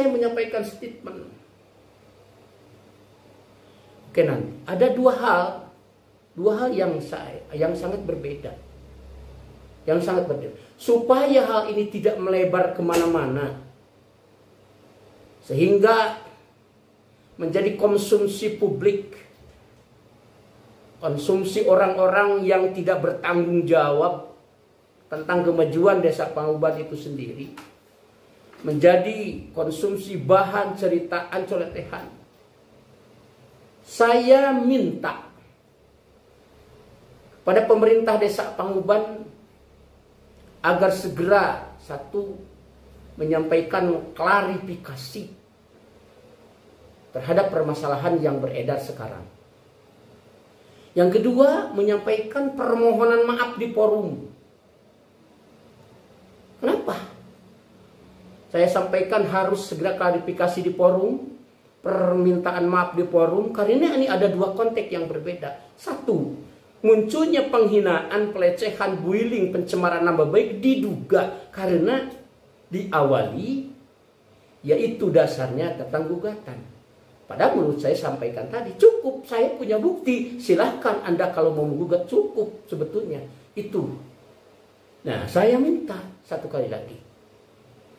saya menyampaikan statement. Oke, nanti ada dua hal yang sangat berbeda. Yang sangat berbeda. Supaya hal ini tidak melebar kemana-mana, sehingga menjadi konsumsi publik, konsumsi orang-orang yang tidak bertanggung jawab tentang kemajuan Desa Pangubad itu sendiri, menjadi konsumsi bahan ceritaan coletehan. Saya minta pada pemerintah Desa Pangubad agar segera menyampaikan klarifikasi terhadap permasalahan yang beredar sekarang. Yang kedua, menyampaikan permohonan maaf di forum. Kenapa? Saya sampaikan harus segera klarifikasi di forum, permintaan maaf di forum, karena ini ada dua konteks yang berbeda. Satu, munculnya penghinaan, pelecehan, bullying, pencemaran nama baik diduga karena diawali, yaitu dasarnya tentang gugatan. Padahal menurut saya sampaikan tadi, cukup saya punya bukti, silahkan Anda kalau mau menggugat, cukup sebetulnya itu. Nah, saya minta satu kali lagi,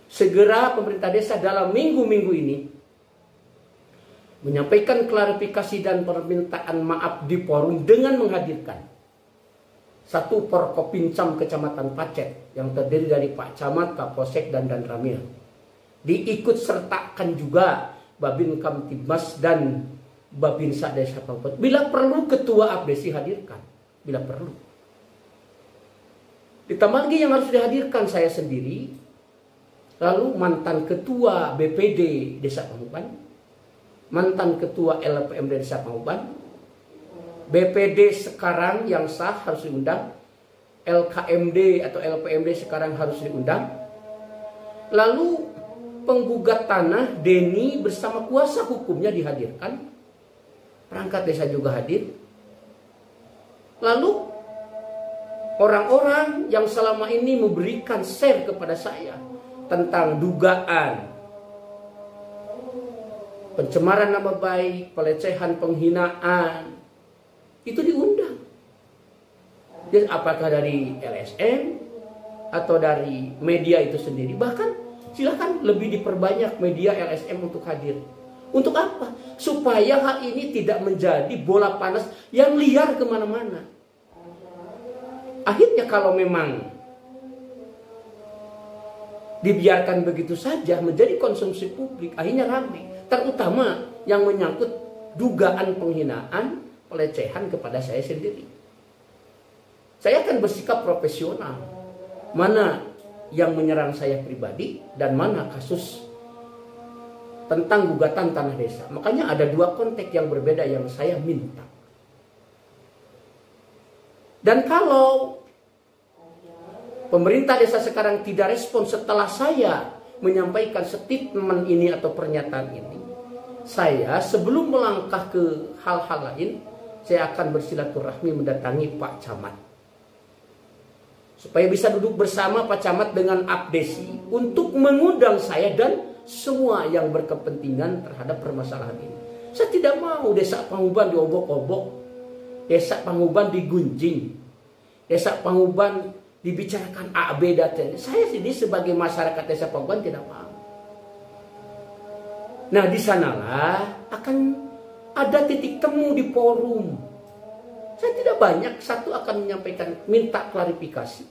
segera pemerintah desa dalam minggu-minggu ini menyampaikan klarifikasi dan permintaan maaf di forum dengan menghadirkan satu Porkopincam Kecamatan Pacet yang terdiri dari Pak Camat, Kapolsek, dan Ramil. Diikut sertakan juga Babin Kamtibmas dan Babinsa Desa Pangubad. Bila perlu Ketua Abdesi hadirkan, bila perlu. Ditambah lagi yang harus dihadirkan saya sendiri, lalu mantan Ketua BPD Desa Pangubad, mantan Ketua LPMD Desa Pangubad, BPD sekarang yang sah harus diundang, LKMD atau LPMD sekarang harus diundang, lalu penggugat tanah Denny bersama kuasa hukumnya dihadirkan, perangkat desa juga hadir, lalu orang-orang yang selama ini memberikan share kepada saya tentang dugaan pencemaran nama baik, pelecehan, penghinaan, itu diundang. Jadi apakah dari LSM atau dari media itu sendiri, bahkan silakan lebih diperbanyak media LSM untuk hadir. Untuk apa? Supaya hal ini tidak menjadi bola panas yang liar kemana-mana. Akhirnya kalau memang dibiarkan begitu saja menjadi konsumsi publik, akhirnya ramai. Terutama yang menyangkut dugaan penghinaan, pelecehan kepada saya sendiri. Saya akan bersikap profesional. Mana yang menyerang saya pribadi dan mana kasus tentang gugatan tanah desa. Makanya ada dua konteks yang berbeda yang saya minta. Dan kalau pemerintah desa sekarang tidak respon setelah saya menyampaikan statement ini atau pernyataan ini, saya sebelum melangkah ke hal-hal lain, saya akan bersilaturahmi mendatangi Pak Camat, supaya bisa duduk bersama Pak Camat dengan Abdesi untuk mengundang saya dan semua yang berkepentingan terhadap permasalahan ini. Saya tidak mau Desa Pangubad diobok-obok, Desa Pangubad digunjing, Desa Pangubad dibicarakan A, B, dan C. Saya sendiri sebagai masyarakat Desa Pangubad tidak mau. Nah, di sanalah akan ada titik temu di forum. Saya tidak banyak, satu akan menyampaikan minta klarifikasi,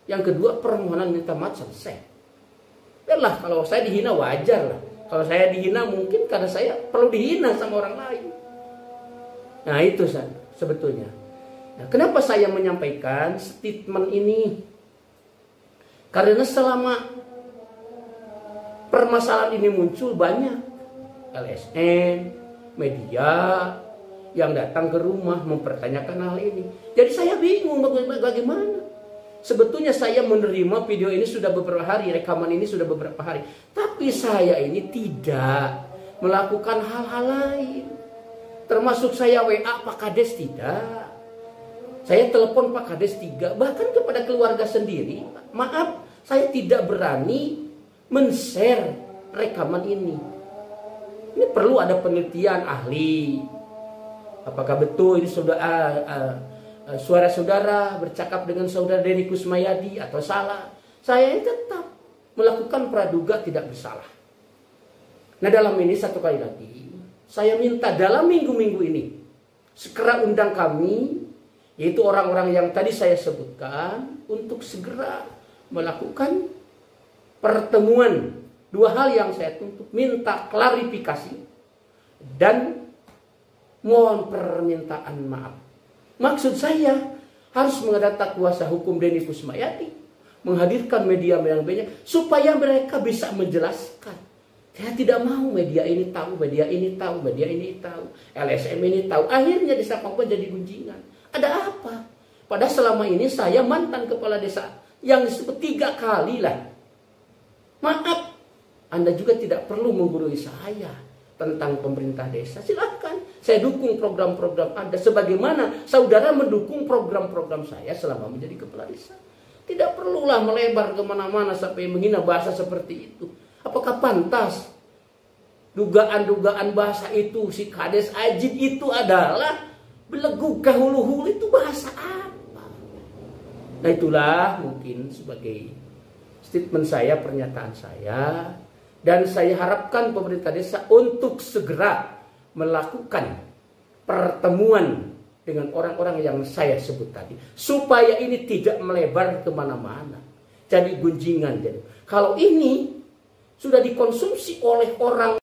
yang kedua permohonan minta maaf, selesai. Biarlah kalau saya dihina wajar lah. Kalau saya dihina mungkin karena saya perlu dihina sama orang lain. Nah itu sebetulnya. Nah, kenapa saya menyampaikan statement ini? Karena selama permasalahan ini muncul, banyak LSM, media yang datang ke rumah mempertanyakan hal ini. Jadi saya bingung bagaimana. Sebetulnya saya menerima video ini sudah beberapa hari, rekaman ini sudah beberapa hari. Tapi saya ini tidak melakukan hal-hal lain. Termasuk saya WA Pak Kades tidak. Saya telepon Pak Kades tidak. Bahkan kepada keluarga sendiri, maaf, saya tidak berani men-share rekaman ini. Ini perlu ada penelitian ahli. Apakah betul ini suara saudara bercakap dengan saudara Denny Kusmayadi atau salah? Saya tetap melakukan praduga tidak bersalah. Nah, dalam ini satu kali lagi, saya minta dalam minggu-minggu ini segera undang kami, yaitu orang-orang yang tadi saya sebutkan, untuk segera melakukan pertemuan. Dua hal yang saya tuntut, minta klarifikasi dan mohon permintaan maaf. Maksud saya harus mengadakan kuasa hukum Denny Kusmayadi, menghadirkan media yang banyak supaya mereka bisa menjelaskan. Saya tidak mau media ini tahu, media ini tahu, media ini tahu, LSM ini tahu. Akhirnya desa Papua jadi gunjingan. Ada apa? Padahal selama ini saya mantan kepala desa yang disebut 3 kali lah. Maaf, Anda juga tidak perlu menggurui saya tentang pemerintah desa. Silahkan, saya dukung program-program Anda sebagaimana saudara mendukung program-program saya selama menjadi kepala desa. Tidak perlulah melebar kemana-mana sampai menghina bahasa seperti itu. Apakah pantas dugaan-dugaan bahasa itu, si Kades Ajit itu adalah belegu kahulu-hulu, itu bahasa apa? Nah, itulah mungkin sebagai statement saya, pernyataan saya. Dan saya harapkan pemerintah desa untuk segera melakukan pertemuan dengan orang-orang yang saya sebut tadi. Supaya ini tidak melebar kemana-mana. Jadi gunjingan. Jadi, kalau ini sudah dikonsumsi oleh orang